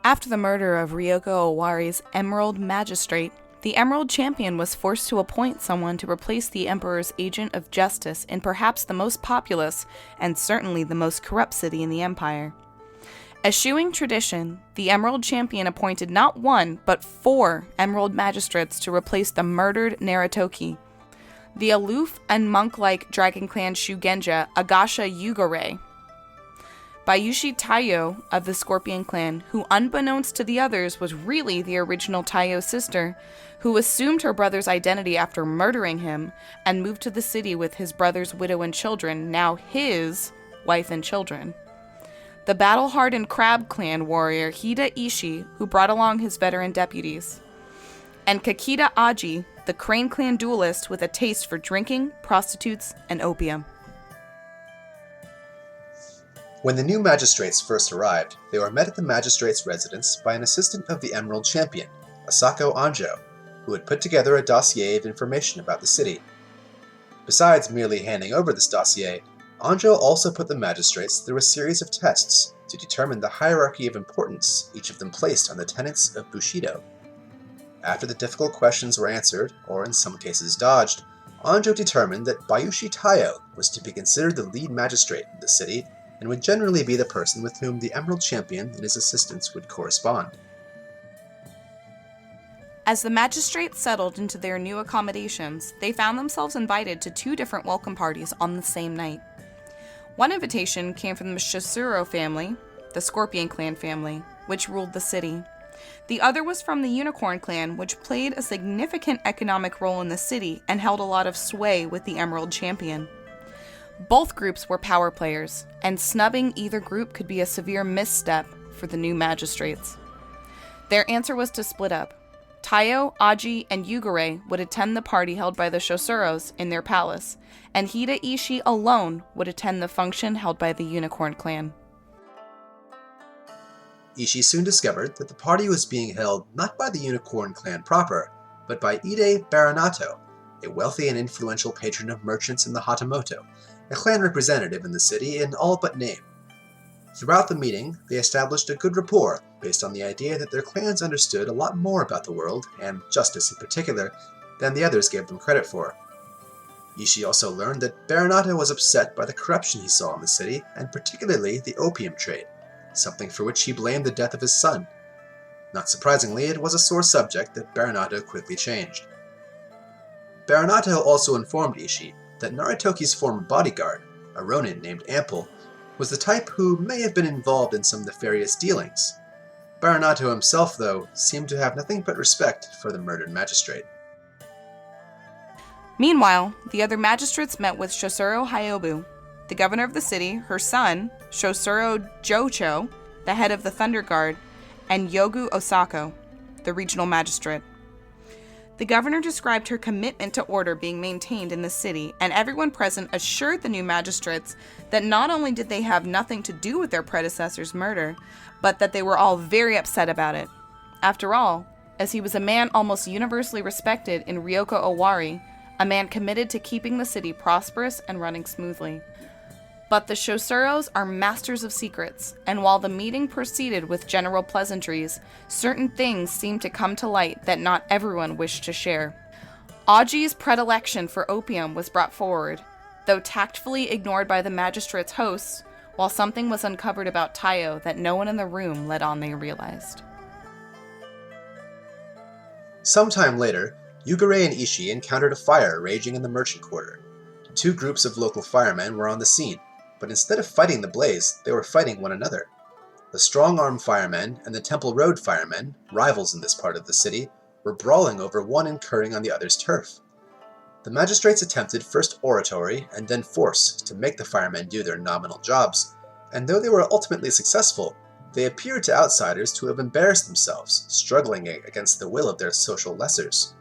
After the murder of Ryoko Owari's Emerald Magistrate, the Emerald Champion was forced to appoint someone to replace the Emperor's agent of justice in perhaps the most populous and certainly the most corrupt city in the Empire. Eschewing tradition, the Emerald Champion appointed not one, but 4 Emerald Magistrates to replace the murdered Naritoki. The aloof and monk-like Dragon Clan Shugenja Agasha Yugure, Bayushi Taiyo of the Scorpion Clan, who unbeknownst to the others was really the original Taiyo's sister, who assumed her brother's identity after murdering him and moved to the city with his brother's widow and children, now his wife and children. The battle-hardened Crab Clan warrior Hida Ishii, who brought along his veteran deputies. And Kakita Aji, the Crane Clan duelist with a taste for drinking, prostitutes, and opium. When the new magistrates first arrived, they were met at the magistrate's residence by an assistant of the Emerald Champion, Asako Anjo, who had put together a dossier of information about the city. Besides merely handing over this dossier, Anjo also put the magistrates through a series of tests to determine the hierarchy of importance each of them placed on the tenets of Bushido. After the difficult questions were answered, or in some cases dodged, Anjo determined that Bayushi Taiyo was to be considered the lead magistrate in the city and would generally be the person with whom the Emerald Champion and his assistants would correspond. As the magistrates settled into their new accommodations, they found themselves invited to 2 different welcome parties on the same night. One invitation came from the Shosuro family, the Scorpion Clan family, which ruled the city. The other was from the Unicorn Clan, which played a significant economic role in the city and held a lot of sway with the Emerald Champion. Both groups were power players, and snubbing either group could be a severe misstep for the new magistrates. Their answer was to split up. Taiyo, Aji, and Yugure would attend the party held by the Shosuros in their palace, and Hida Ishii alone would attend the function held by the Unicorn Clan. Ishii soon discovered that the party was being held not by the Unicorn Clan proper, but by Ide Baranato, a wealthy and influential patron of merchants in the Hatamoto, a clan representative in the city in all but name. Throughout the meeting, they established a good rapport based on the idea that their clans understood a lot more about the world, and justice in particular, than the others gave them credit for. Ishii also learned that Baranato was upset by the corruption he saw in the city, and particularly the opium trade, something for which he blamed the death of his son. Not surprisingly, it was a sore subject that Baranato quickly changed. Baranato also informed Ishii that Naritoki's former bodyguard, a ronin named Ample, was the type who may have been involved in some nefarious dealings. Baranato himself, though, seemed to have nothing but respect for the murdered magistrate. Meanwhile, the other magistrates met with Shosuro Hyobu, the governor of the city, her son, Shosuro Jocho, the head of the Thunder Guard, and Yogu Osako, the regional magistrate. The governor described her commitment to order being maintained in the city, and everyone present assured the new magistrates that not only did they have nothing to do with their predecessor's murder, but that they were all very upset about it. After all, as he was a man almost universally respected in Ryoko Owari, a man committed to keeping the city prosperous and running smoothly. But the Shosuros are masters of secrets, and while the meeting proceeded with general pleasantries, certain things seemed to come to light that not everyone wished to share. Aji's predilection for opium was brought forward, though tactfully ignored by the magistrate's hosts, while something was uncovered about Taiyo that no one in the room let on they realized. Sometime later, Yugure and Ishii encountered a fire raging in the merchant quarter. 2 groups of local firemen were on the scene, but instead of fighting the blaze, they were fighting one another. The strong-arm firemen and the Temple Road firemen, rivals in this part of the city, were brawling over one incurring on the other's turf. The magistrates attempted first oratory and then force to make the firemen do their nominal jobs, and though they were ultimately successful, they appeared to outsiders to have embarrassed themselves, struggling against the will of their social lessers.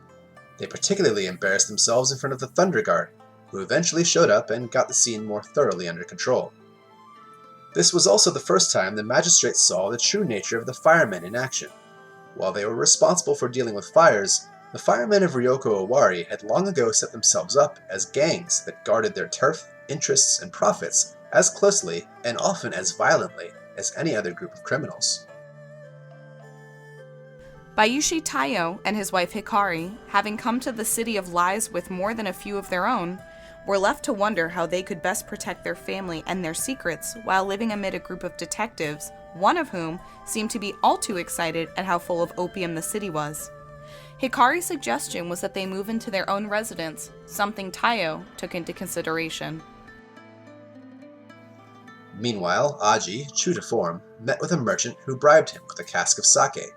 They particularly embarrassed themselves in front of the Thunder Guard, who eventually showed up and got the scene more thoroughly under control. This was also the first time the magistrates saw the true nature of the firemen in action. While they were responsible for dealing with fires, the firemen of Ryoko Owari had long ago set themselves up as gangs that guarded their turf, interests, and profits as closely, and often as violently, as any other group of criminals. Bayushi Taiyo and his wife Hikari, having come to the City of Lies with more than a few of their own, were left to wonder how they could best protect their family and their secrets while living amid a group of detectives, one of whom seemed to be all too excited at how full of opium the city was. Hikari's suggestion was that they move into their own residence, something Taiyo took into consideration. Meanwhile, Aji, true to form, met with a merchant who bribed him with a cask of sake.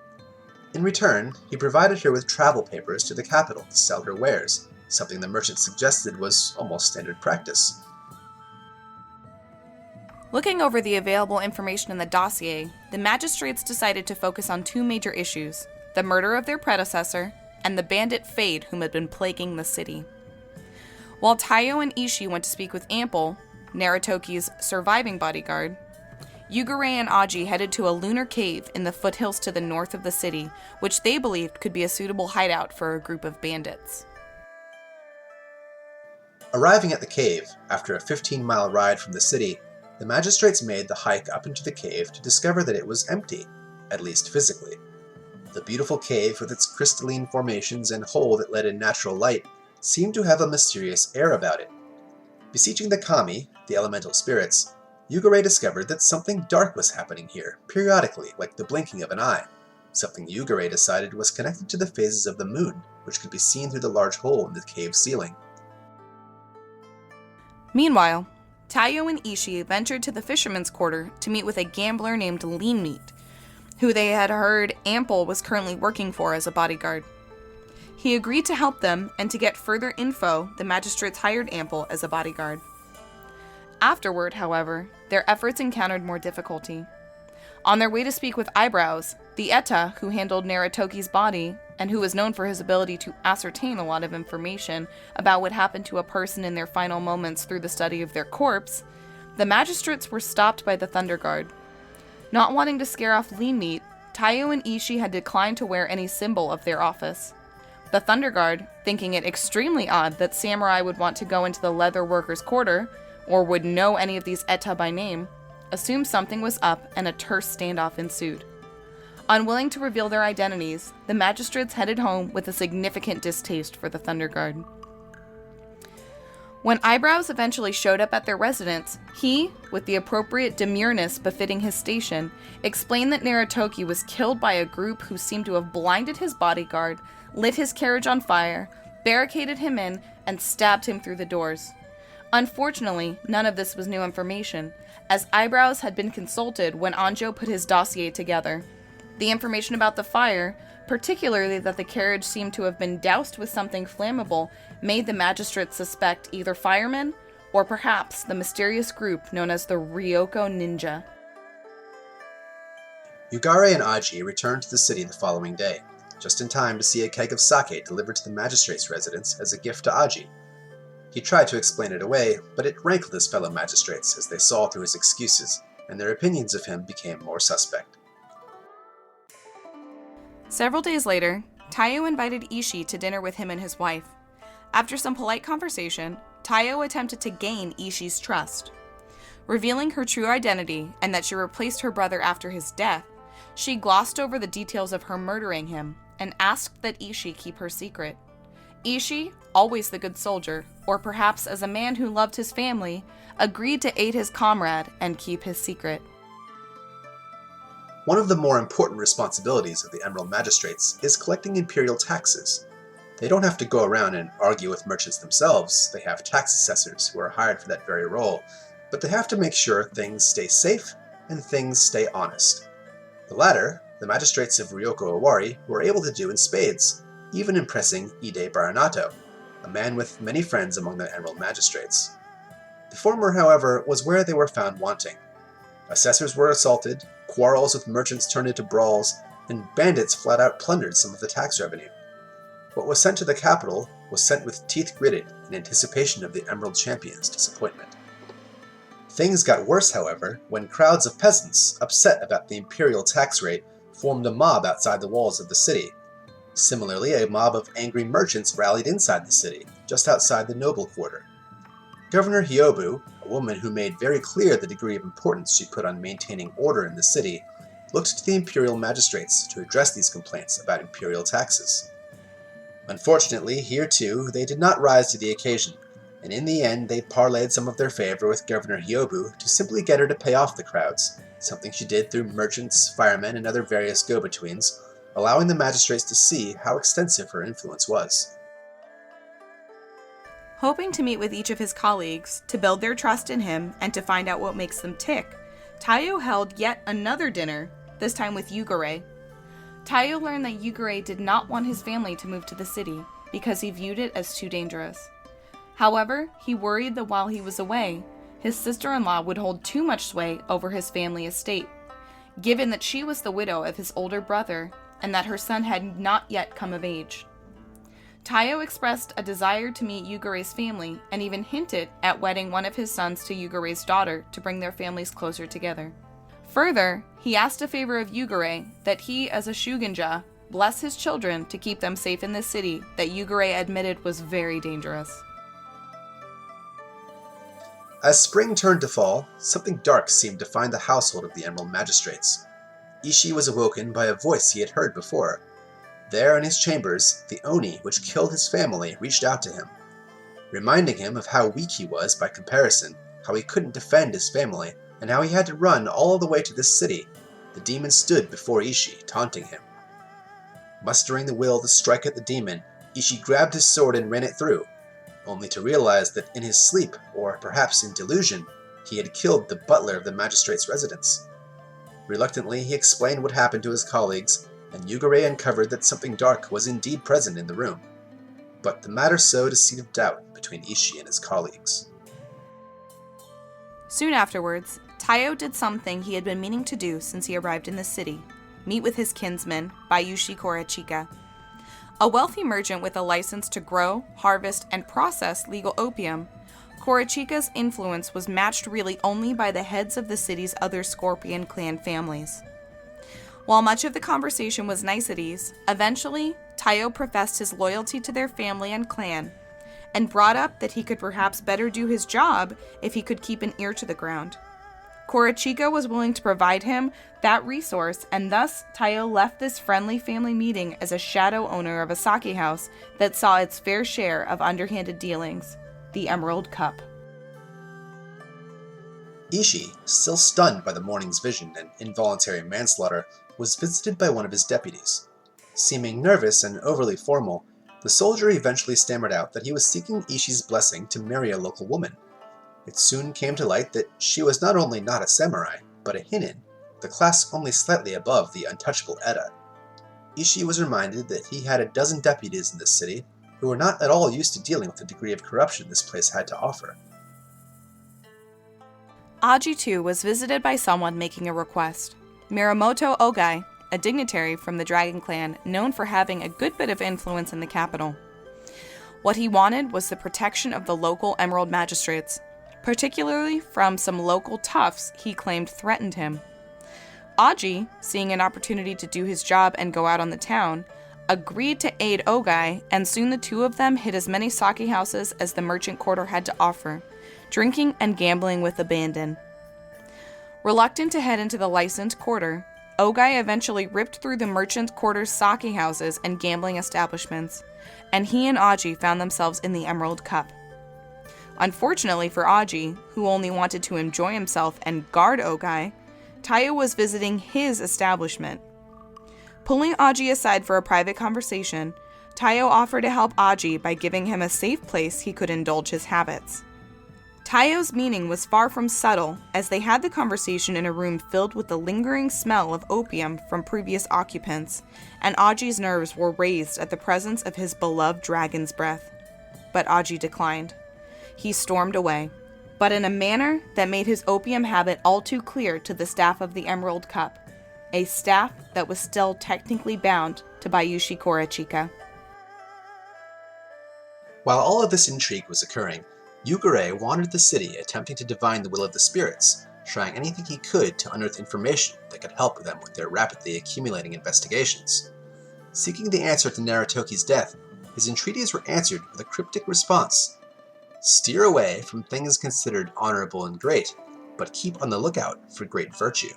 In return, he provided her with travel papers to the capital to sell her wares, something the merchant suggested was almost standard practice. Looking over the available information in the dossier, the magistrates decided to focus on two major issues: the murder of their predecessor and the bandit Fade whom had been plaguing the city. While Taiyo and Ishii went to speak with Ample, Narutoki's surviving bodyguard, Yugure and Aji headed to a lunar cave in the foothills to the north of the city, which they believed could be a suitable hideout for a group of bandits. Arriving at the cave, after a 15-mile ride from the city, the magistrates made the hike up into the cave to discover that it was empty, at least physically. The beautiful cave with its crystalline formations and hole that let in natural light seemed to have a mysterious air about it. Beseeching the kami, the elemental spirits, Yugure discovered that something dark was happening here, periodically, like the blinking of an eye, something Yugure decided was connected to the phases of the moon, which could be seen through the large hole in the cave ceiling. Meanwhile, Taiyo and Ishii ventured to the fisherman's quarter to meet with a gambler named Lean Meat, who they had heard Ample was currently working for as a bodyguard. He agreed to help them, and to get further info, the magistrates hired Ample as a bodyguard. Afterward, however, their efforts encountered more difficulty. On their way to speak with Eyebrows, the Etta, who handled Narutoki's body, and who was known for his ability to ascertain a lot of information about what happened to a person in their final moments through the study of their corpse, the magistrates were stopped by the Thunder Guard. Not wanting to scare off Lean Meat, Taiyo and Ishii had declined to wear any symbol of their office. The Thunder Guard, thinking it extremely odd that samurai would want to go into the leather workers' quarter, or would know any of these Etta by name, assumed something was up and a terse standoff ensued. Unwilling to reveal their identities, the magistrates headed home with a significant distaste for the Thunder Guard. When Eyebrows eventually showed up at their residence, he, with the appropriate demureness befitting his station, explained that Narutoki was killed by a group who seemed to have blinded his bodyguard, lit his carriage on fire, barricaded him in, and stabbed him through the doors. Unfortunately, none of this was new information, as Eyebrows had been consulted when Anjo put his dossier together. The information about the fire, particularly that the carriage seemed to have been doused with something flammable, made the magistrates suspect either firemen or perhaps the mysterious group known as the Ryoko Ninja. Yugare and Aji returned to the city the following day, just in time to see a keg of sake delivered to the magistrate's residence as a gift to Aji. He tried to explain it away, but it rankled his fellow magistrates as they saw through his excuses, and their opinions of him became more suspect. Several days later, Taiyo invited Ishii to dinner with him and his wife. After some polite conversation, Taiyo attempted to gain Ishii's trust. Revealing her true identity and that she replaced her brother after his death, she glossed over the details of her murdering him and asked that Ishii keep her secret. Ishii, always the good soldier, or perhaps as a man who loved his family, agreed to aid his comrade and keep his secret. One of the more important responsibilities of the Emerald Magistrates is collecting imperial taxes. They don't have to go around and argue with merchants themselves, they have tax assessors who are hired for that very role, but they have to make sure things stay safe and things stay honest. The latter, the magistrates of Ryoko Owari were able to do in spades, even impressing Ide Baranato, a man with many friends among the Emerald Magistrates. The former, however, was where they were found wanting. Assessors were assaulted, quarrels with merchants turned into brawls, and bandits flat out plundered some of the tax revenue. What was sent to the capital was sent with teeth gritted in anticipation of the Emerald Champion's disappointment. Things got worse, however, when crowds of peasants, upset about the imperial tax rate, formed a mob outside the walls of the city. Similarly, a mob of angry merchants rallied inside the city, just outside the noble quarter. Governor Hyobu, a woman who made very clear the degree of importance she put on maintaining order in the city, looked to the imperial magistrates to address these complaints about imperial taxes. Unfortunately, here too, they did not rise to the occasion, and in the end they parlayed some of their favor with Governor Hyobu to simply get her to pay off the crowds, something she did through merchants, firemen, and other various go-betweens, allowing the magistrates to see how extensive her influence was. Hoping to meet with each of his colleagues, to build their trust in him, and to find out what makes them tick, Taiyo held yet another dinner, this time with Yugure. Taiyo learned that Yugure did not want his family to move to the city, because he viewed it as too dangerous. However, he worried that while he was away, his sister-in-law would hold too much sway over his family estate, given that she was the widow of his older brother, and that her son had not yet come of age. Taiyo expressed a desire to meet Yugure's family, and even hinted at wedding one of his sons to Yugure's daughter to bring their families closer together. Further, he asked a favor of Yugure that he, as a Shugenja, bless his children to keep them safe in this city that Yugure admitted was very dangerous. As spring turned to fall, something dark seemed to find the household of the Emerald Magistrates. Ishii was awoken by a voice he had heard before. There in his chambers, the Oni which killed his family reached out to him, reminding him of how weak he was by comparison, how he couldn't defend his family, and how he had to run all the way to this city. The demon stood before Ishii, taunting him. Mustering the will to strike at the demon, Ishii grabbed his sword and ran it through, only to realize that in his sleep, or perhaps in delusion, he had killed the butler of the magistrate's residence. Reluctantly, he explained what happened to his colleagues, and Yugure uncovered that something dark was indeed present in the room. But the matter sowed a seed of doubt between Ishii and his colleagues. Soon afterwards, Taiyo did something he had been meaning to do since he arrived in the city: meet with his kinsman, Bayushi Korachika. A wealthy merchant with a license to grow, harvest, and process legal opium, Korachika's influence was matched really only by the heads of the city's other Scorpion clan families. While much of the conversation was niceties, eventually, Taiyo professed his loyalty to their family and clan, and brought up that he could perhaps better do his job if he could keep an ear to the ground. Korachika was willing to provide him that resource, and thus Taiyo left this friendly family meeting as a shadow owner of a sake house that saw its fair share of underhanded dealings, the Emerald Cup. Ishii, still stunned by the morning's vision and involuntary manslaughter, was visited by one of his deputies. Seeming nervous and overly formal, the soldier eventually stammered out that he was seeking Ishii's blessing to marry a local woman. It soon came to light that she was not only not a samurai, but a hinin, the class only slightly above the untouchable Eda. Ishii was reminded that he had a dozen deputies in this city who were not at all used to dealing with the degree of corruption this place had to offer. Aji too was visited by someone making a request. Miramoto Ogai, a dignitary from the Dragon Clan known for having a good bit of influence in the capital. What he wanted was the protection of the local Emerald Magistrates, particularly from some local toughs he claimed threatened him. Aji, seeing an opportunity to do his job and go out on the town, agreed to aid Ogai, and soon the two of them hit as many sake houses as the merchant quarter had to offer, drinking and gambling with abandon. Reluctant to head into the licensed quarter, Ogai eventually ripped through the merchant quarter's sake houses and gambling establishments, and he and Aji found themselves in the Emerald Cup. Unfortunately for Aji, who only wanted to enjoy himself and guard Ogai, Taiyo was visiting his establishment. Pulling Aji aside for a private conversation, Taiyo offered to help Aji by giving him a safe place he could indulge his habits. Taiyo's meaning was far from subtle, as they had the conversation in a room filled with the lingering smell of opium from previous occupants, and Aji's nerves were raised at the presence of his beloved dragon's breath. But Aji declined. He stormed away, but in a manner that made his opium habit all too clear to the staff of the Emerald Cup, a staff that was still technically bound to Bayushi Korachika. While all of this intrigue was occurring, Yugure wandered the city attempting to divine the will of the spirits, trying anything he could to unearth information that could help them with their rapidly accumulating investigations. Seeking the answer to Narutoki's death, his entreaties were answered with a cryptic response: steer away from things considered honorable and great, but keep on the lookout for great virtue.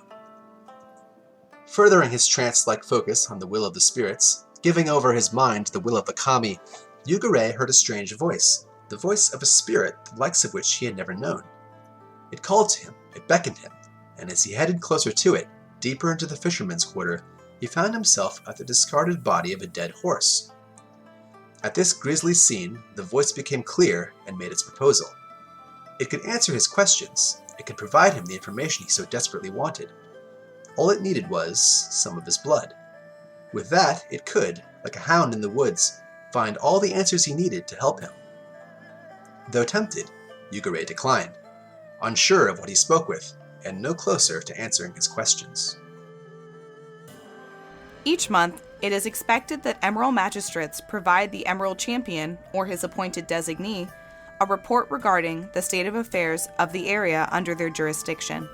Furthering his trance-like focus on the will of the spirits, giving over his mind to the will of the kami, Yugure heard a strange voice, the voice of a spirit the likes of which he had never known. It called to him, it beckoned him, and as he headed closer to it, deeper into the fisherman's quarter, he found himself at the discarded body of a dead horse. At this grisly scene, the voice became clear and made its proposal. It could answer his questions, it could provide him the information he so desperately wanted. All it needed was some of his blood. With that, it could, like a hound in the woods, find all the answers he needed to help him. Though tempted, Yugure declined, unsure of what he spoke with, and no closer to answering his questions. Each month, it is expected that Emerald Magistrates provide the Emerald Champion, or his appointed designee, a report regarding the state of affairs of the area under their jurisdiction.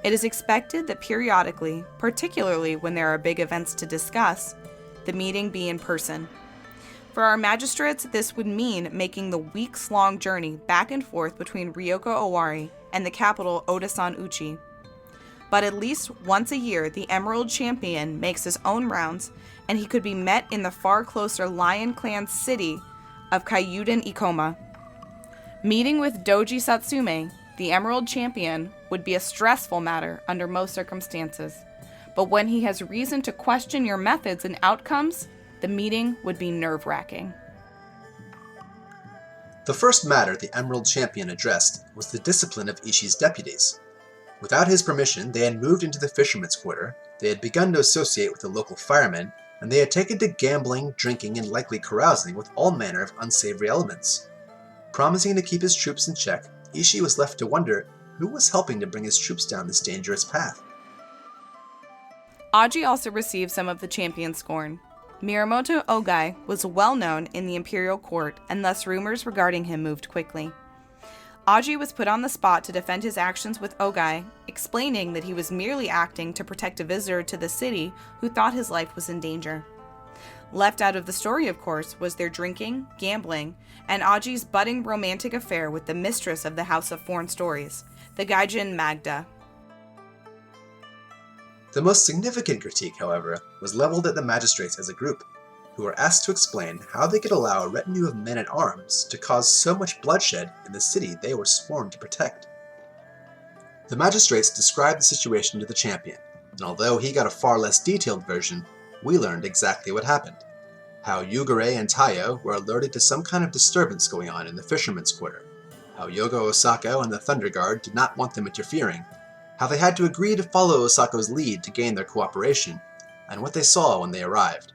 It is expected that periodically, particularly when there are big events to discuss, the meeting be in person. For our magistrates, this would mean making the weeks-long journey back and forth between Ryoko Owari and the capital Odasan Uchi. But at least once a year, the Emerald Champion makes his own rounds, and he could be met in the far closer Lion Clan city of Kyuden Ikoma. Meeting with Doji Satsume, the Emerald Champion, would be a stressful matter under most circumstances. But when he has reason to question your methods and outcomes, the meeting would be nerve-wracking. The first matter the Emerald Champion addressed was the discipline of Ishii's deputies. Without his permission, they had moved into the fisherman's quarter, they had begun to associate with the local firemen, and they had taken to gambling, drinking, and likely carousing with all manner of unsavory elements. Promising to keep his troops in check, Ishii was left to wonder who was helping to bring his troops down this dangerous path. Aji also received some of the champion's scorn. Miyamoto Ogai was well known in the imperial court, and thus rumors regarding him moved quickly. Aji was put on the spot to defend his actions with Ogai, explaining that he was merely acting to protect a visitor to the city who thought his life was in danger. Left out of the story, of course, was their drinking, gambling, and Aji's budding romantic affair with the mistress of the House of Foreign Stories, the Gaijin Magda. The most significant critique, however, was leveled at the magistrates as a group, who were asked to explain how they could allow a retinue of men-at-arms to cause so much bloodshed in the city they were sworn to protect. The magistrates described the situation to the champion, and although he got a far less detailed version, we learned exactly what happened. How Yugure and Taiyo were alerted to some kind of disturbance going on in the fisherman's quarter, how Yogo Osako and the Thunder Guard did not want them interfering, how they had to agree to follow Osako's lead to gain their cooperation, and what they saw when they arrived.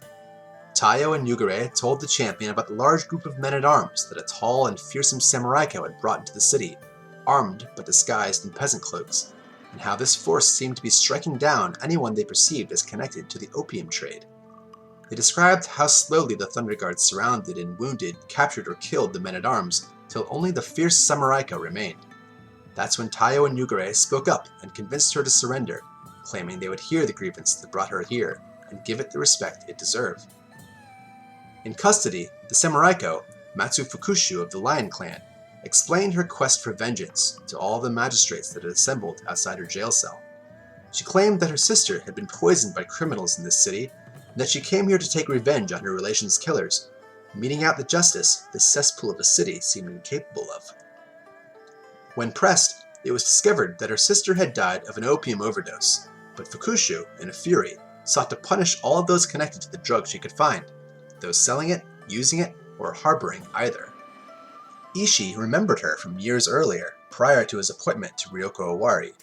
Taiyo and Yugure told the champion about the large group of men-at-arms that a tall and fearsome samuraiko had brought into the city, armed but disguised in peasant cloaks, and how this force seemed to be striking down anyone they perceived as connected to the opium trade. They described how slowly the Thunder Guard surrounded and wounded, captured or killed the men-at-arms, till only the fierce samuraiko remained. That's when Taiyo and Yugure spoke up and convinced her to surrender, claiming they would hear the grievance that brought her here, and give it the respect it deserved. In custody, the samuraiko, Matsu Fukushu of the Lion Clan, explained her quest for vengeance to all the magistrates that had assembled outside her jail cell. She claimed that her sister had been poisoned by criminals in this city, and that she came here to take revenge on her relation's killers, meting out the justice this cesspool of a city seemed incapable of. When pressed, it was discovered that her sister had died of an opium overdose, but Fukushu, in a fury, sought to punish all of those connected to the drug she could find, those selling it, using it, or harboring either. Ishii remembered her from years earlier, prior to his appointment to Ryoko Owari.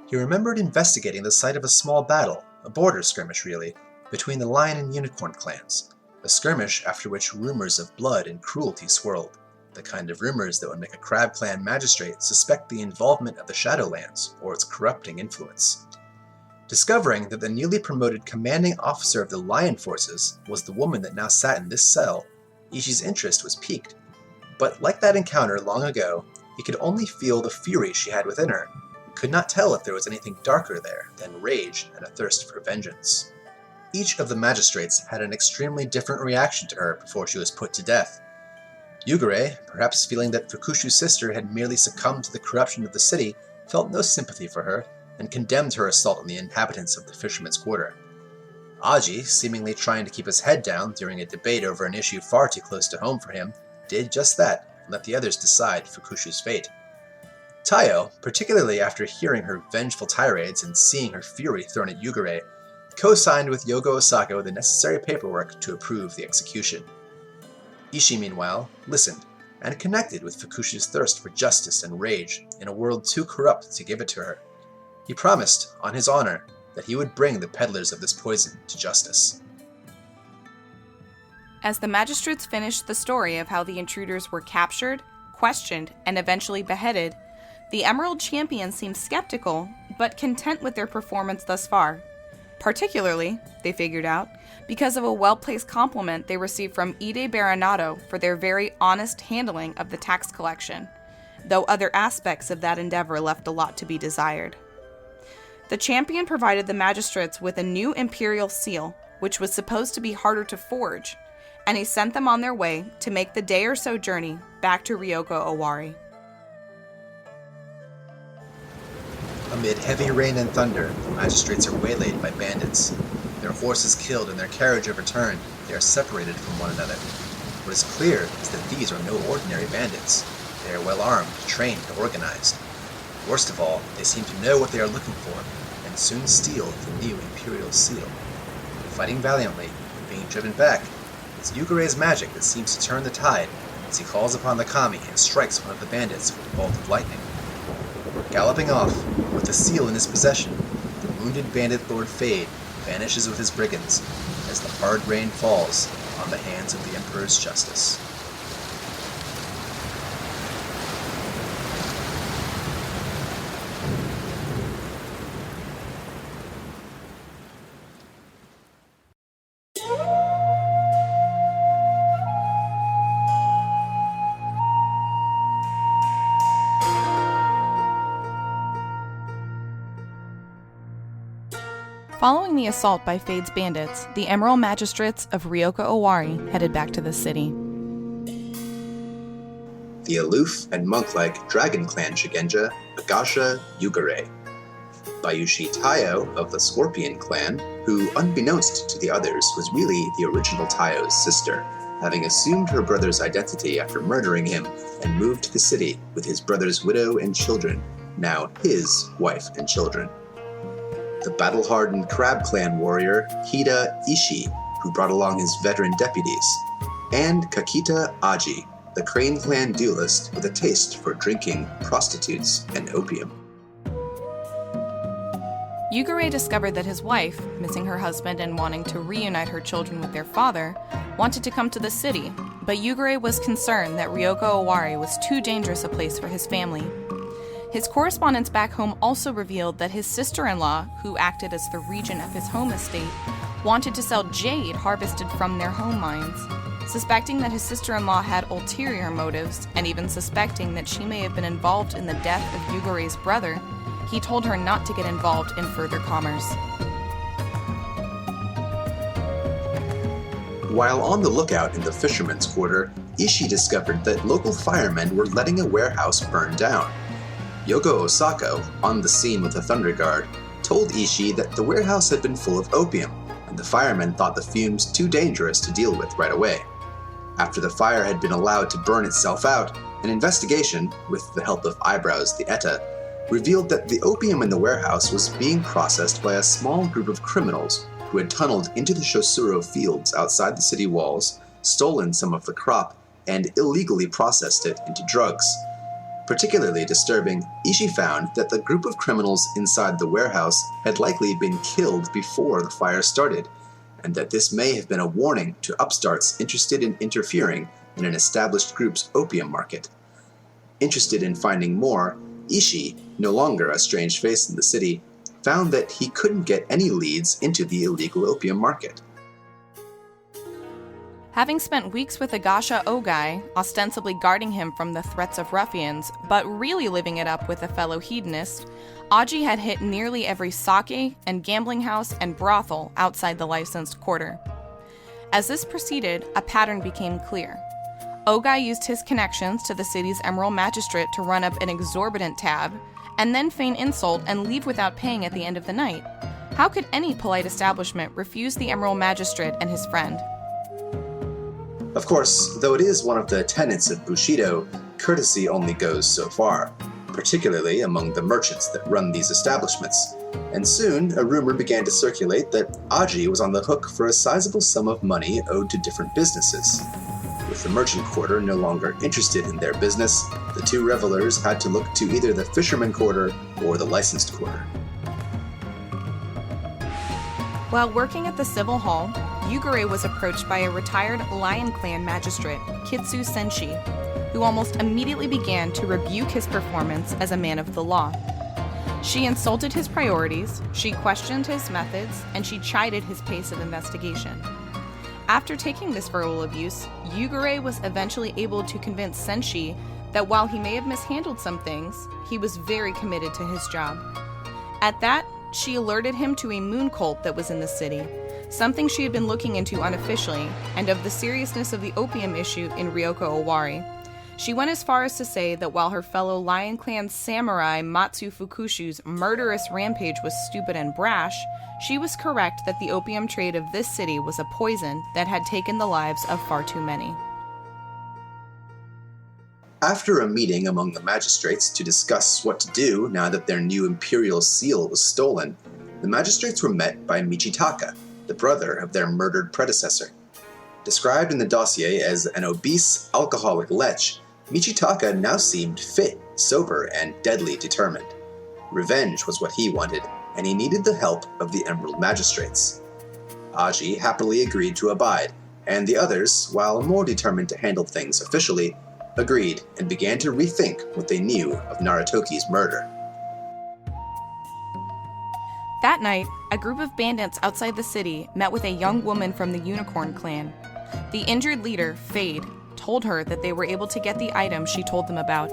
He remembered investigating the site of a small battle, a border skirmish really, between the Lion and Unicorn clans, a skirmish after which rumors of blood and cruelty swirled, the kind of rumors that would make a Crab Clan magistrate suspect the involvement of the Shadowlands or its corrupting influence. Discovering that the newly promoted commanding officer of the Lion forces was the woman that now sat in this cell, Ishii's interest was piqued. But like that encounter long ago, he could only feel the fury she had within her, and could not tell if there was anything darker there than rage and a thirst for vengeance. Each of the magistrates had an extremely different reaction to her before she was put to death. Yugure, perhaps feeling that Fukushu's sister had merely succumbed to the corruption of the city, felt no sympathy for her, and condemned her assault on the inhabitants of the fisherman's quarter. Aji, seemingly trying to keep his head down during a debate over an issue far too close to home for him, did just that and let the others decide Fukushi's fate. Tayo, particularly after hearing her vengeful tirades and seeing her fury thrown at Yugure, co-signed with Yogo Osako the necessary paperwork to approve the execution. Ishii, meanwhile, listened and connected with Fukushi's thirst for justice and rage in a world too corrupt to give it to her. He promised, on his honor, that he would bring the peddlers of this poison to justice. As the magistrates finished the story of how the intruders were captured, questioned, and eventually beheaded, the Emerald Champions seemed skeptical, but content with their performance thus far. Particularly, they figured out, because of a well-placed compliment they received from Ide Baronato for their very honest handling of the tax collection, though other aspects of that endeavor left a lot to be desired. The champion provided the magistrates with a new imperial seal, which was supposed to be harder to forge, and he sent them on their way to make the day or so journey back to Ryoko Owari. Amid heavy rain and thunder, the magistrates are waylaid by bandits. Their horses killed and their carriage overturned, they are separated from one another. What is clear is that these are no ordinary bandits. They are well armed, trained, and organized. Worst of all, they seem to know what they are looking for, and soon steal the new imperial seal. Fighting valiantly, and being driven back, it's Yugure's magic that seems to turn the tide, as he calls upon the kami and strikes one of the bandits with a bolt of lightning. Galloping off, with the seal in his possession, the wounded bandit Lord Fade vanishes with his brigands, as the hard rain falls on the hands of the Emperor's justice. Following the assault by Fade's bandits, the Emerald Magistrates of Ryoko Owari headed back to the city. The aloof and monk-like Dragon Clan Shigenja, Agasha Yugure. Bayushi Tayo of the Scorpion Clan, who, unbeknownst to the others, was really the original Tayo's sister, having assumed her brother's identity after murdering him and moved to the city with his brother's widow and children, now his wife and children. The battle-hardened Crab Clan warrior Hida Ishii, who brought along his veteran deputies, and Kakita Aji, the Crane Clan duelist with a taste for drinking, prostitutes, and opium. Yugure discovered that his wife, missing her husband and wanting to reunite her children with their father, wanted to come to the city, but Yugure was concerned that Ryoko Owari was too dangerous a place for his family. His correspondence back home also revealed that his sister-in-law, who acted as the regent of his home estate, wanted to sell jade harvested from their home mines. Suspecting that his sister-in-law had ulterior motives, and even suspecting that she may have been involved in the death of Yugure's brother, he told her not to get involved in further commerce. While on the lookout in the fisherman's quarter, Ishii discovered that local firemen were letting a warehouse burn down. Yogo Osako, on the scene with the Thunder Guard, told Ishii that the warehouse had been full of opium, and the firemen thought the fumes too dangerous to deal with right away. After the fire had been allowed to burn itself out, an investigation, with the help of Eyebrows the Etta, revealed that the opium in the warehouse was being processed by a small group of criminals who had tunneled into the Shosuro fields outside the city walls, stolen some of the crop, and illegally processed it into drugs. Particularly disturbing, Ishii found that the group of criminals inside the warehouse had likely been killed before the fire started, and that this may have been a warning to upstarts interested in interfering in an established group's opium market. Interested in finding more, Ishii, no longer a strange face in the city, found that he couldn't get any leads into the illegal opium market. Having spent weeks with Agasha Ogai, ostensibly guarding him from the threats of ruffians, but really living it up with a fellow hedonist, Aji had hit nearly every sake and gambling house and brothel outside the licensed quarter. As this proceeded, a pattern became clear. Ogai used his connections to the city's Emerald Magistrate to run up an exorbitant tab, and then feign insult and leave without paying at the end of the night? How could any polite establishment refuse the Emerald Magistrate and his friend? Of course, though it is one of the tenets of Bushido, courtesy only goes so far, particularly among the merchants that run these establishments, and soon a rumor began to circulate that Aji was on the hook for a sizable sum of money owed to different businesses. With the merchant quarter no longer interested in their business, the two revelers had to look to either the fisherman quarter or the licensed quarter. While working at the Civil Hall, Yugure was approached by a retired Lion Clan magistrate, Kitsu Senshi, who almost immediately began to rebuke his performance as a man of the law. She insulted his priorities, she questioned his methods, and she chided his pace of investigation. After taking this verbal abuse, Yugure was eventually able to convince Senshi that while he may have mishandled some things, he was very committed to his job. At that, she alerted him to a moon cult that was in the city, something she had been looking into unofficially, and of the seriousness of the opium issue in Ryoko Owari. She went as far as to say that while her fellow Lion Clan samurai Matsu Fukushu's murderous rampage was stupid and brash, she was correct that the opium trade of this city was a poison that had taken the lives of far too many. After a meeting among the magistrates to discuss what to do now that their new imperial seal was stolen, the magistrates were met by Michitaka, the brother of their murdered predecessor. Described in the dossier as an obese, alcoholic lech, Michitaka now seemed fit, sober, and deadly determined. Revenge was what he wanted, and he needed the help of the Emerald Magistrates. Aji happily agreed to abide, and the others, while more determined to handle things officially, agreed and began to rethink what they knew of Narutoki's murder. That night, a group of bandits outside the city met with a young woman from the Unicorn Clan. The injured leader, Fade, told her that they were able to get the item she told them about.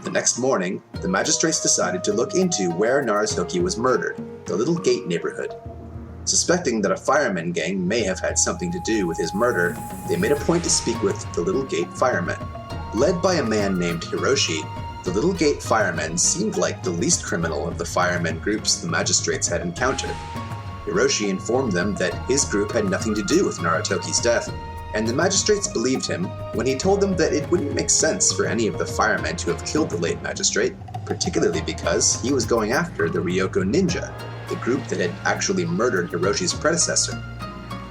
The next morning, the magistrates decided to look into where Narutoki was murdered, the Little Gate neighborhood. Suspecting that a fireman gang may have had something to do with his murder, they made a point to speak with the Little Gate firemen. Led by a man named Hiroshi, the Little Gate firemen seemed like the least criminal of the firemen groups the magistrates had encountered. Hiroshi informed them that his group had nothing to do with Narutoki's death, and the magistrates believed him when he told them that it wouldn't make sense for any of the firemen to have killed the late magistrate, particularly because he was going after the Ryoko Ninja, the group that had actually murdered Hiroshi's predecessor.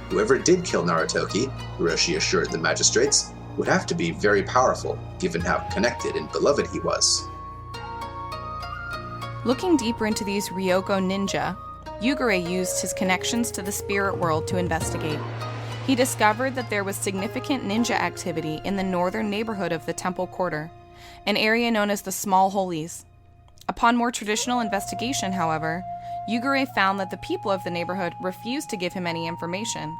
Whoever did kill Narutoki, Hiroshi assured the magistrates, would have to be very powerful, given how connected and beloved he was. Looking deeper into these Ryoko ninja, Yugure used his connections to the spirit world to investigate. He discovered that there was significant ninja activity in the northern neighborhood of the Temple Quarter, an area known as the Small Holies. Upon more traditional investigation, however, Yugure found that the people of the neighborhood refused to give him any information.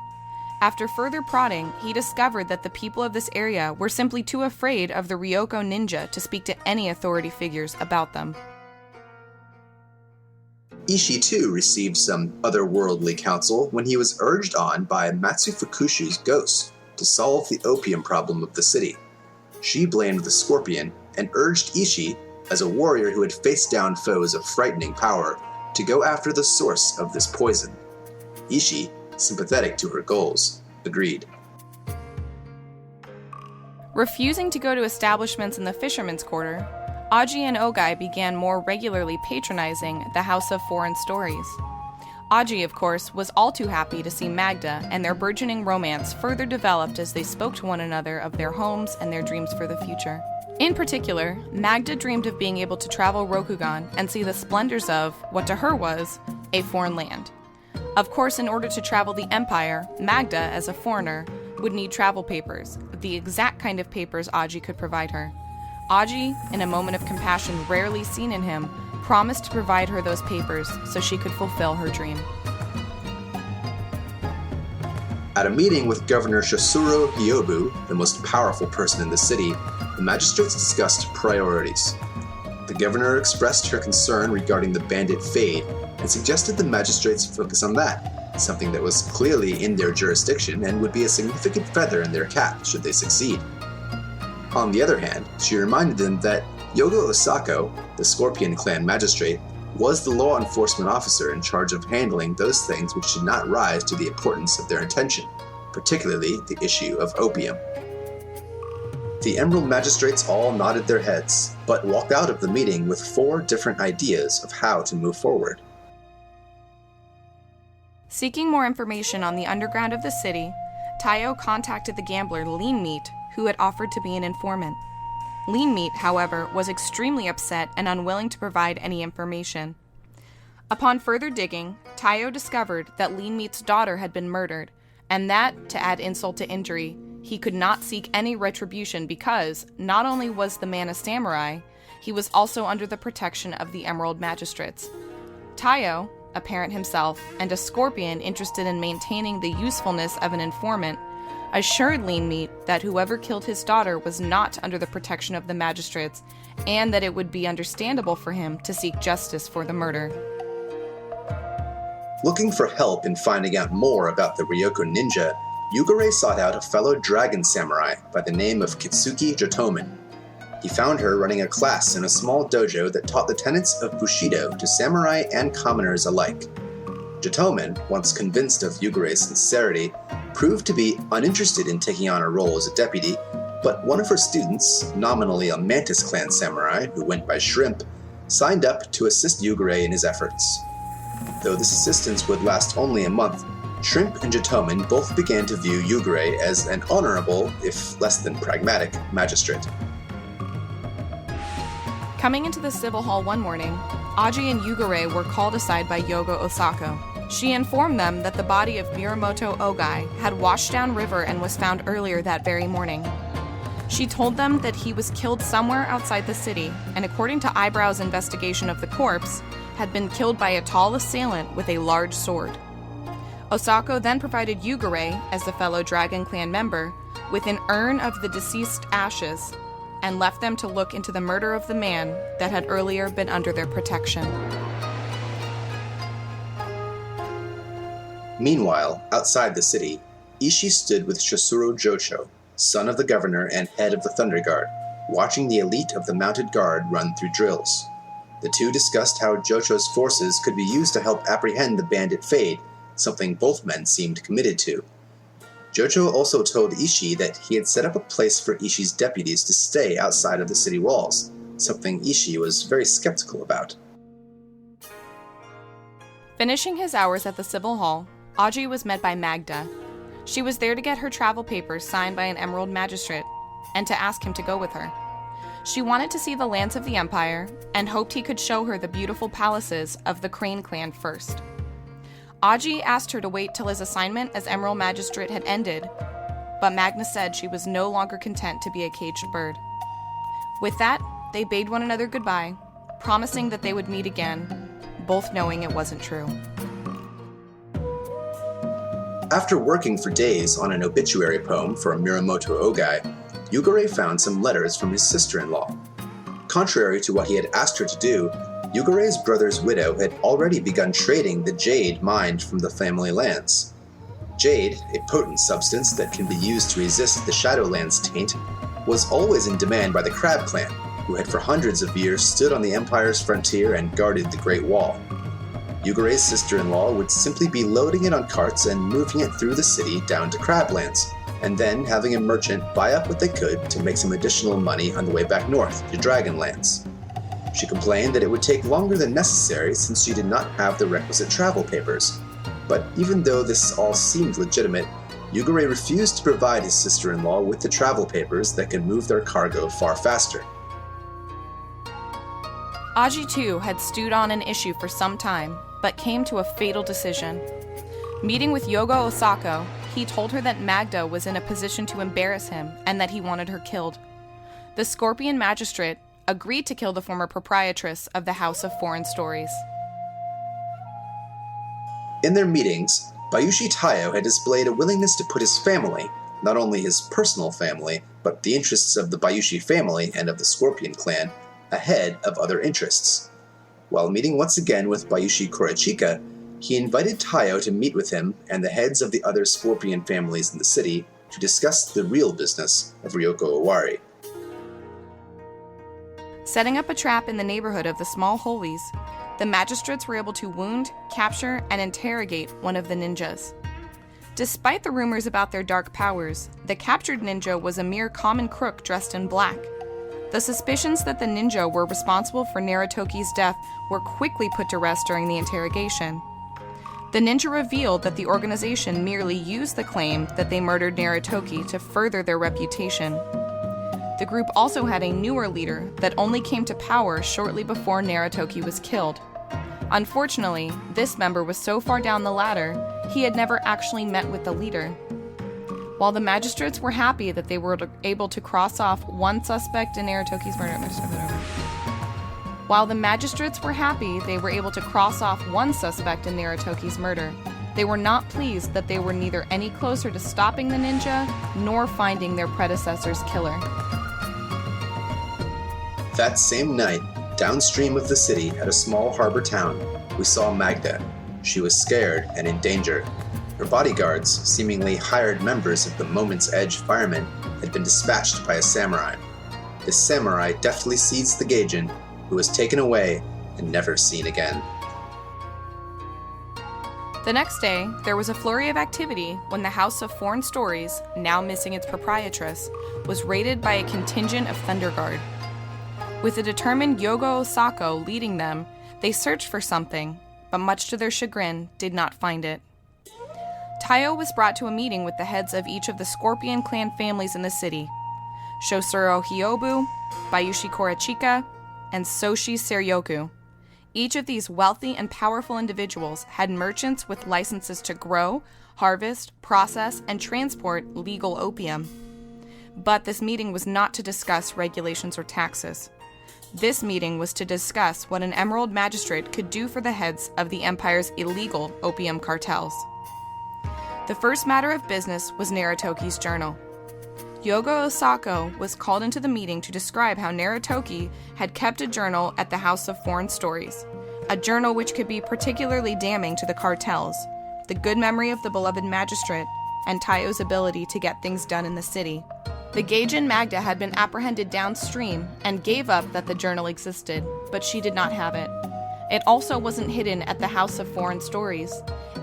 After further prodding, he discovered that the people of this area were simply too afraid of the Ryoko ninja to speak to any authority figures about them. Ishii too received some otherworldly counsel when he was urged on by Matsu Fukushu's ghost to solve the opium problem of the city. She blamed the scorpion and urged Ishii, as a warrior who had faced down foes of frightening power, to go after the source of this poison. Ishii, sympathetic to her goals, agreed. Refusing to go to establishments in the fishermen's quarter, Aji and Ogai began more regularly patronizing the House of Foreign Stories. Aji, of course, was all too happy to see Magda, and their burgeoning romance further developed as they spoke to one another of their homes and their dreams for the future. In particular, Magda dreamed of being able to travel Rokugan and see the splendors of, what to her was, a foreign land. Of course, in order to travel the Empire, Magda, as a foreigner, would need travel papers, the exact kind of papers Aji could provide her. Aji, in a moment of compassion rarely seen in him, promised to provide her those papers so she could fulfill her dream. At a meeting with Governor Shosuro Hyobu, the most powerful person in the city, the magistrates discussed priorities. The governor expressed her concern regarding the bandit Fade and suggested the magistrates focus on that, something that was clearly in their jurisdiction and would be a significant feather in their cap should they succeed. On the other hand, she reminded them that Yogo Osako, the Scorpion Clan magistrate, was the law enforcement officer in charge of handling those things which did not rise to the importance of their intention, particularly the issue of opium. The Emerald Magistrates all nodded their heads, but walked out of the meeting with 4 different ideas of how to move forward. Seeking more information on the underground of the city, Taiyo contacted the gambler Lean Meat, who had offered to be an informant. Lean Meat, however, was extremely upset and unwilling to provide any information. Upon further digging, Taiyo discovered that Lean Meat's daughter had been murdered, and that, to add insult to injury, he could not seek any retribution because, not only was the man a samurai, he was also under the protection of the Emerald Magistrates. Taiyo, a parent himself, and a scorpion interested in maintaining the usefulness of an informant, assured Lean Meat that whoever killed his daughter was not under the protection of the magistrates, and that it would be understandable for him to seek justice for the murder. Looking for help in finding out more about the Ryoko ninja, Yugure sought out a fellow dragon samurai by the name of Kitsuki Jotomen. He found her running a class in a small dojo that taught the tenets of Bushido to samurai and commoners alike. Jotomen, once convinced of Yugure's sincerity, proved to be uninterested in taking on a role as a deputy, but one of her students, nominally a Mantis Clan samurai who went by Shrimp, signed up to assist Yugure in his efforts. Though this assistance would last only a month, Shrimp and Jotomen both began to view Yugure as an honorable, if less than pragmatic, magistrate. Coming into the civil hall one morning, Aji and Yugure were called aside by Yogo Osako. She informed them that the body of Muramoto Ogai had washed down river and was found earlier that very morning. She told them that he was killed somewhere outside the city, and according to Eyebrow's investigation of the corpse, had been killed by a tall assailant with a large sword. Osako then provided Yugure, as the fellow Dragon Clan member, with an urn of the deceased's ashes, and left them to look into the murder of the man that had earlier been under their protection. Meanwhile, outside the city, Ishii stood with Shosuro Jocho, son of the governor and head of the Thunder Guard, watching the elite of the mounted guard run through drills. The two discussed how Jocho's forces could be used to help apprehend the bandit Fade, something both men seemed committed to. Jocho also told Ishii that he had set up a place for Ishii's deputies to stay outside of the city walls, something Ishii was very skeptical about. Finishing his hours at the civil hall, Aji was met by Magda. She was there to get her travel papers signed by an Emerald Magistrate, and to ask him to go with her. She wanted to see the lands of the Empire, and hoped he could show her the beautiful palaces of the Crane Clan first. Aji asked her to wait till his assignment as Emerald Magistrate had ended, but Magda said she was no longer content to be a caged bird. With that, they bade one another goodbye, promising that they would meet again, both knowing it wasn't true. After working for days on an obituary poem for Muramoto Ogai, Yugure found some letters from his sister-in-law. Contrary to what he had asked her to do, Yugure's brother's widow had already begun trading the jade mined from the family lands. Jade, a potent substance that can be used to resist the Shadowlands taint, was always in demand by the Crab Clan, who had for hundreds of years stood on the Empire's frontier and guarded the Great Wall. Yugure's sister-in-law would simply be loading it on carts and moving it through the city down to Crablands, and then having a merchant buy up what they could to make some additional money on the way back north to Dragonlands. She complained that it would take longer than necessary since she did not have the requisite travel papers. But even though this all seemed legitimate, Yugure refused to provide his sister-in-law with the travel papers that could move their cargo far faster. Aji, too, had stewed on an issue for some time, but came to a fatal decision. Meeting with Yogo Osako, he told her that Magda was in a position to embarrass him and that he wanted her killed. The Scorpion Magistrate agreed to kill the former proprietress of the House of Foreign Stories. In their meetings, Bayushi Taiyo had displayed a willingness to put his family, not only his personal family, but the interests of the Bayushi family and of the Scorpion clan, ahead of other interests. While meeting once again with Bayushi Korochika, He invited Taiyo to meet with him and the heads of the other scorpion families in the city to discuss the real business of Ryoko Owari. Setting up a trap in the neighborhood of the Small Holies, the magistrates were able to wound, capture, and interrogate one of the ninjas. Despite the rumors about their dark powers, the captured ninja was a mere common crook dressed in black. The suspicions that the ninja were responsible for Narutoki's death were quickly put to rest during the interrogation. The ninja revealed that the organization merely used the claim that they murdered Narutoki to further their reputation. The group also had a newer leader that only came to power shortly before Narutoki was killed. Unfortunately, this member was so far down the ladder, he had never actually met with the leader. While the magistrates were happy that they were able to cross off one suspect in Narutoki's murder, they were not pleased that they were neither any closer to stopping the ninja nor finding their predecessor's killer. That same night, downstream of the city at a small harbor town, we saw Magda. She was scared and in danger. Her bodyguards, seemingly hired members of the Moment's Edge firemen, had been dispatched by a samurai. This samurai deftly seized the Gaijin, who was taken away and never seen again. The next day, there was a flurry of activity when the House of Foreign Stories, now missing its proprietress, was raided by a contingent of Thunder Guard. With a determined Yogo Osako leading them, they searched for something, but much to their chagrin, did not find it. Taiyo was brought to a meeting with the heads of each of the Scorpion clan families in the city: Shosuro Hyobu, Bayushi Korichika, and Soshi Seryoku. Each of these wealthy and powerful individuals had merchants with licenses to grow, harvest, process, and transport legal opium. But this meeting was not to discuss regulations or taxes. This meeting was to discuss what an Emerald Magistrate could do for the heads of the Empire's illegal opium cartels. The first matter of business was Narutoki's journal. Yogo Osako was called into the meeting to describe how Narutoki had kept a journal at the House of Foreign Stories, a journal which could be particularly damning to the cartels, the good memory of the beloved magistrate, and Taiyo's ability to get things done in the city. The Gaijin Magda had been apprehended downstream and gave up that the journal existed, but she did not have it. It also wasn't hidden at the House of Foreign Stories.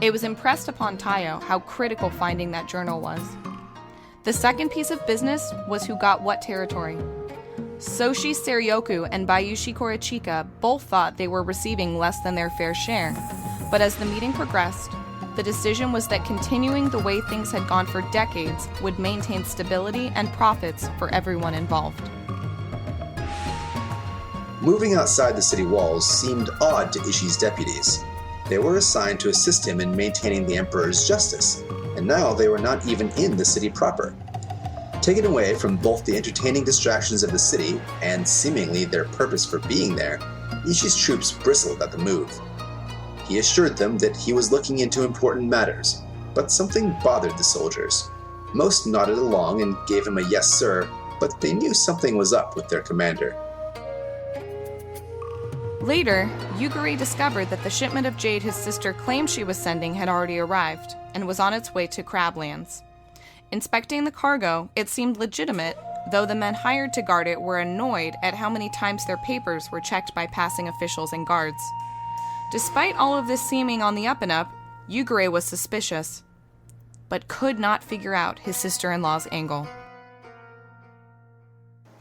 It was impressed upon Taiyo how critical finding that journal was. The second piece of business was who got what territory. Soshi Seryoku and Bayushi Korichika both thought they were receiving less than their fair share, but as the meeting progressed, the decision was that continuing the way things had gone for decades would maintain stability and profits for everyone involved. Moving outside the city walls seemed odd to Ishii's deputies. They were assigned to assist him in maintaining the Emperor's justice, and now they were not even in the city proper. Taken away from both the entertaining distractions of the city and seemingly their purpose for being there, Ishii's troops bristled at the move. He assured them that he was looking into important matters, but something bothered the soldiers. Most nodded along and gave him a yes sir, but they knew something was up with their commander. Later, Yugure discovered that the shipment of jade his sister claimed she was sending had already arrived, and was on its way to Crablands. Inspecting the cargo, it seemed legitimate, though the men hired to guard it were annoyed at how many times their papers were checked by passing officials and guards. Despite all of this seeming on the up and up, Yugure was suspicious, but could not figure out his sister-in-law's angle.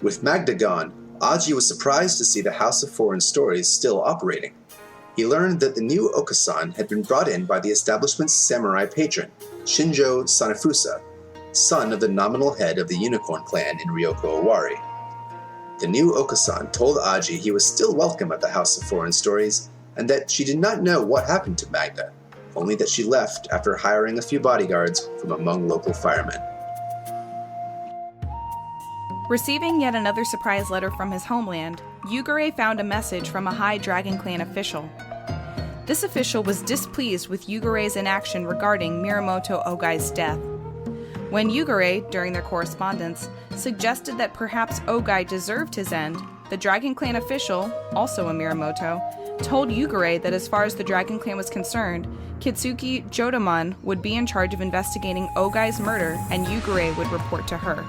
With Magda gone, Aji was surprised to see the House of Foreign Stories still operating. He learned that the new Okasan had been brought in by the establishment's samurai patron, Shinjo Sanafusa, son of the nominal head of the Unicorn clan in Ryoko Owari. The new Okasan told Aji he was still welcome at the House of Foreign Stories, and that she did not know what happened to Magda, only that she left after hiring a few bodyguards from among local firemen. Receiving yet another surprise letter from his homeland, Yugure found a message from a high Dragon Clan official. This official was displeased with Yugure's inaction regarding Minamoto Ogai's death. When Yugure, during their correspondence, suggested that perhaps Ogai deserved his end, the Dragon Clan official, also a Minamoto, told Yugure that as far as the Dragon Clan was concerned, Kitsuki Jodomon would be in charge of investigating Ogai's murder and Yugure would report to her.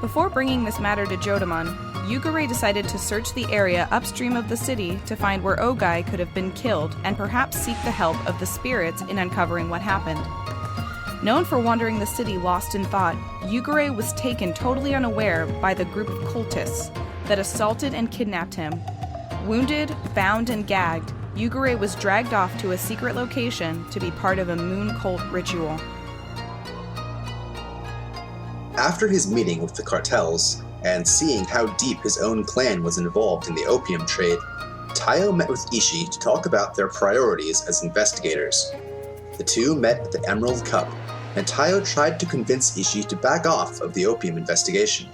Before bringing this matter to Jodomon, Yugure decided to search the area upstream of the city to find where Ogai could have been killed and perhaps seek the help of the spirits in uncovering what happened. Known for wandering the city lost in thought, Yugure was taken totally unaware by the group of cultists that assaulted and kidnapped him. Wounded, bound, and gagged, Yugure was dragged off to a secret location to be part of a moon cult ritual. After his meeting with the cartels, and seeing how deep his own clan was involved in the opium trade, Taiyo met with Ishii to talk about their priorities as investigators. The two met at the Emerald Cup, and Taiyo tried to convince Ishii to back off of the opium investigation.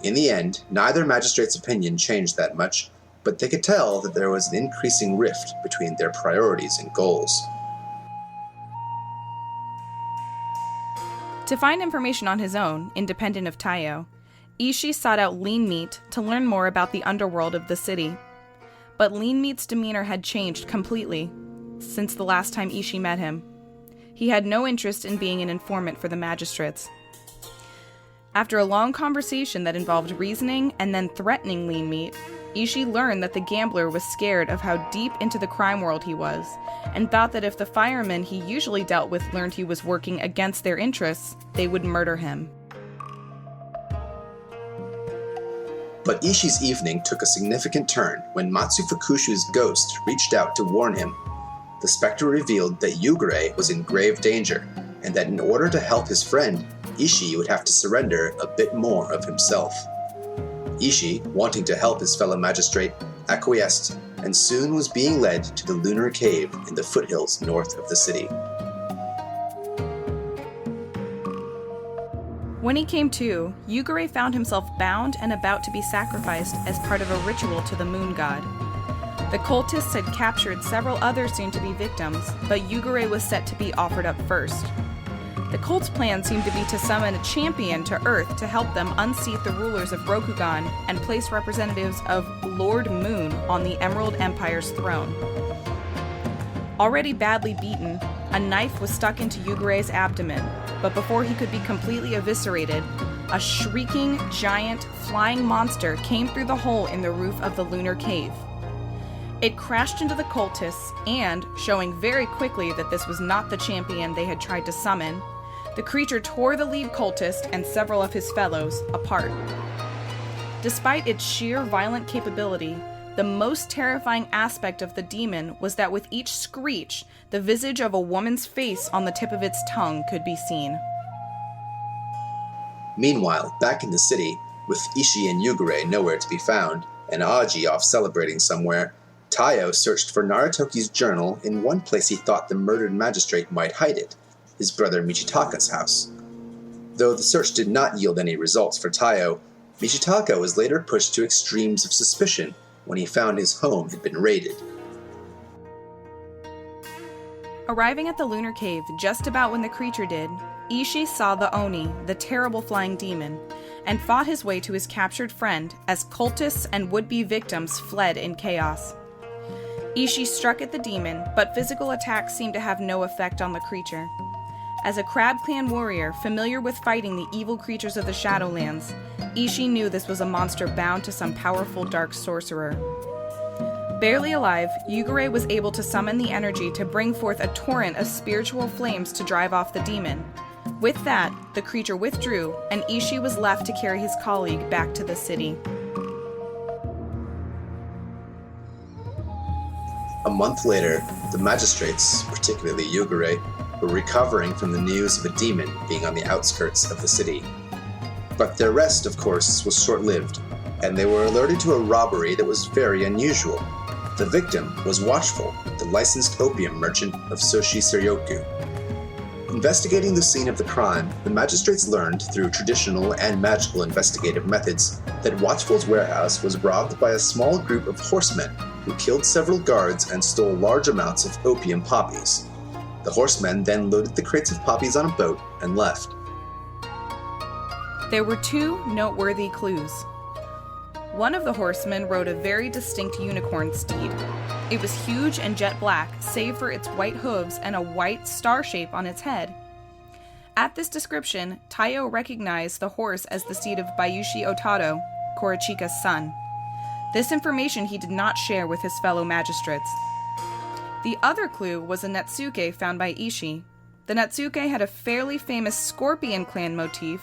In the end, neither magistrate's opinion changed that much, but they could tell that there was an increasing rift between their priorities and goals. To find information on his own, independent of Taiyo, Ishii sought out Lean Meat to learn more about the underworld of the city. But Lean Meat's demeanor had changed completely since the last time Ishii met him. He had no interest in being an informant for the magistrates. After a long conversation that involved reasoning and then threatening Lean Meat, Ishii learned that the gambler was scared of how deep into the crime world he was, and thought that if the firemen he usually dealt with learned he was working against their interests, they would murder him. But Ishii's evening took a significant turn when Matsu Fukushu's ghost reached out to warn him. The specter revealed that Yugure was in grave danger, and that in order to help his friend, Ishii would have to surrender a bit more of himself. Ishii, wanting to help his fellow magistrate, acquiesced, and soon was being led to the lunar cave in the foothills north of the city. When he came to, Yugure found himself bound and about to be sacrificed as part of a ritual to the moon god. The cultists had captured several other soon-to-be victims, but Yugure was set to be offered up first. The cult's plan seemed to be to summon a champion to Earth to help them unseat the rulers of Rokugan and place representatives of Lord Moon on the Emerald Empire's throne. Already badly beaten, a knife was stuck into Yugure's abdomen, but before he could be completely eviscerated, a shrieking, giant, flying monster came through the hole in the roof of the lunar cave. It crashed into the cultists and, showing very quickly that this was not the champion they had tried to summon, the creature tore the lead cultist and several of his fellows apart. Despite its sheer violent capability, the most terrifying aspect of the demon was that with each screech, the visage of a woman's face on the tip of its tongue could be seen. Meanwhile, back in the city, with Ishii and Yugure nowhere to be found, and Aji off celebrating somewhere, Taiyo searched for Narutoki's journal in one place he thought the murdered magistrate might hide it, his brother Michitaka's house. Though the search did not yield any results for Taiyo, Michitaka was later pushed to extremes of suspicion when he found his home had been raided. Arriving at the lunar cave just about when the creature did, Ishii saw the Oni, the terrible flying demon, and fought his way to his captured friend as cultists and would-be victims fled in chaos. Ishii struck at the demon, but physical attacks seemed to have no effect on the creature. As a Crab Clan warrior familiar with fighting the evil creatures of the Shadowlands, Ishii knew this was a monster bound to some powerful dark sorcerer. Barely alive, Yugure was able to summon the energy to bring forth a torrent of spiritual flames to drive off the demon. With that, the creature withdrew, and Ishii was left to carry his colleague back to the city. A month later, the magistrates, particularly Yugure, were recovering from the news of a demon being on the outskirts of the city. But their rest, of course, was short-lived, and they were alerted to a robbery that was very unusual. The victim was Watchful, the licensed opium merchant of Soshi Seryoku. Investigating the scene of the crime, the magistrates learned, through traditional and magical investigative methods, that Watchful's warehouse was robbed by a small group of horsemen who killed several guards and stole large amounts of opium poppies. The horsemen then loaded the crates of poppies on a boat and left. There were two noteworthy clues. One of the horsemen rode a very distinct unicorn steed. It was huge and jet black, save for its white hooves and a white star shape on its head. At this description, Taiyo recognized the horse as the steed of Bayushi Otado, Korochika's son. This information he did not share with his fellow magistrates. The other clue was a Netsuke found by Ishii. The Netsuke had a fairly famous Scorpion clan motif,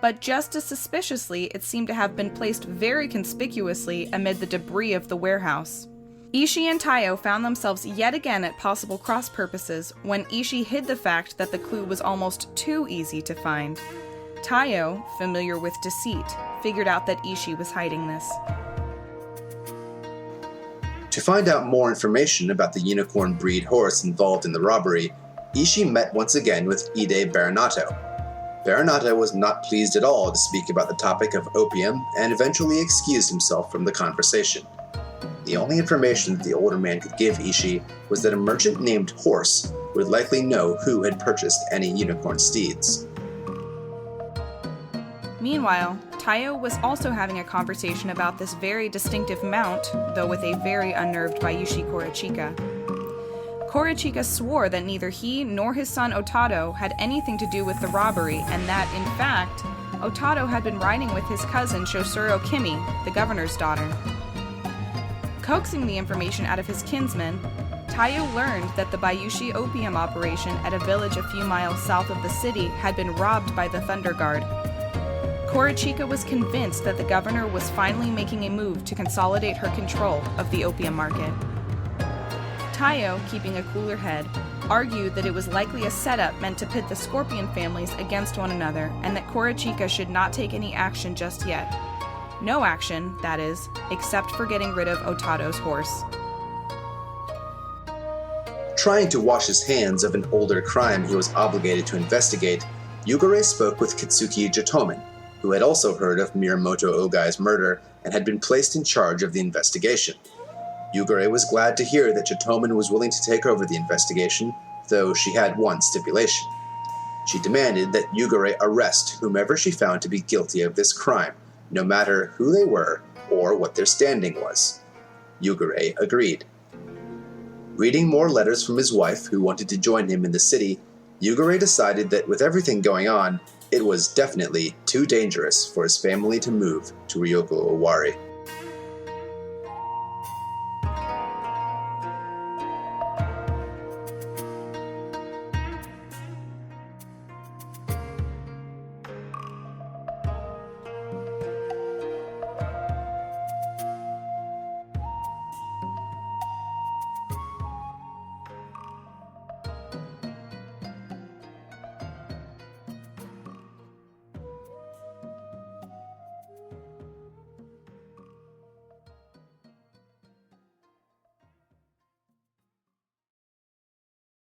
but just as suspiciously, it seemed to have been placed very conspicuously amid the debris of the warehouse. Ishii and Taiyo found themselves yet again at possible cross purposes when Ishii hid the fact that the clue was almost too easy to find. Taiyo, familiar with deceit, figured out that Ishii was hiding this. To find out more information about the unicorn breed horse involved in the robbery, Ishii met once again with Ide Baranato. Baranato was not pleased at all to speak about the topic of opium and eventually excused himself from the conversation. The only information that the older man could give Ishii was that a merchant named Horse would likely know who had purchased any unicorn steeds. Meanwhile, Taiyo was also having a conversation about this very distinctive mount, though with a very unnerved Bayushi Korochika. Korochika swore that neither he nor his son Otado had anything to do with the robbery, and that, in fact, Otado had been riding with his cousin Shosuro Kimi, the governor's daughter. Coaxing the information out of his kinsman, Taiyo learned that the Bayushi opium operation at a village a few miles south of the city had been robbed by the Thunder Guard. Korochika was convinced that the governor was finally making a move to consolidate her control of the opium market. Taiyo, keeping a cooler head, argued that it was likely a setup meant to pit the Scorpion families against one another and that Korochika should not take any action just yet. No action, that is, except for getting rid of Otado's horse. Trying to wash his hands of an older crime he was obligated to investigate, Yugure spoke with Kitsuki Jitomen, who had also heard of Miyamoto Ogai's murder and had been placed in charge of the investigation. Yugure was glad to hear that Jitomen was willing to take over the investigation, though she had one stipulation. She demanded that Yugure arrest whomever she found to be guilty of this crime, no matter who they were or what their standing was. Yugure agreed. Reading more letters from his wife, who wanted to join him in the city, Yugure decided that with everything going on, it was definitely too dangerous for his family to move to Ryoko Owari.